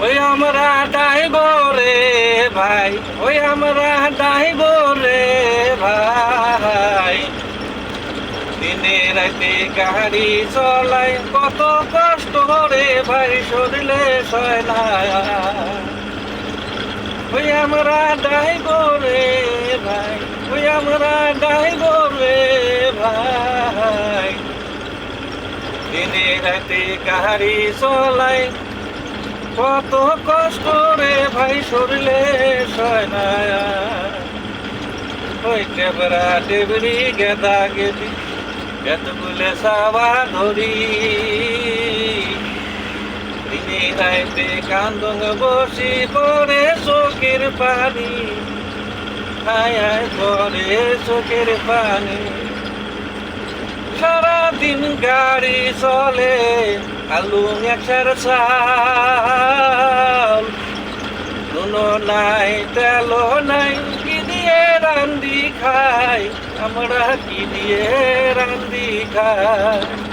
ওই আমরা ডাইব রে ভাই, ওই আমরা ডাইব রে ভাই। দিনে রাতে গাড়ি চলাই কত কষ্ট রে ভাই, শরীরে সয় না। ওই আমরা ডাইব রে ভাই, ওই আমরা ডাইব রে ভাই। দিনে রাতে গাড়ি চলাই কত কষ্ট রে ভাই, শরীরে সয় না। ওই টেবরা টেবরি গেদা গেদি এতগুলো সাবা ধরি, দিনে রাইতে কান্দন বসি করে চোখের পানি, হায় হায় করে চোখের পানি। সারাদিন গাড়ি চলে আলু একসার চাল, নুনো নাই তেলো নাই, কি দিয়ে রান্দি খাই আমরা, কি দিয়ে রান্দি খাই।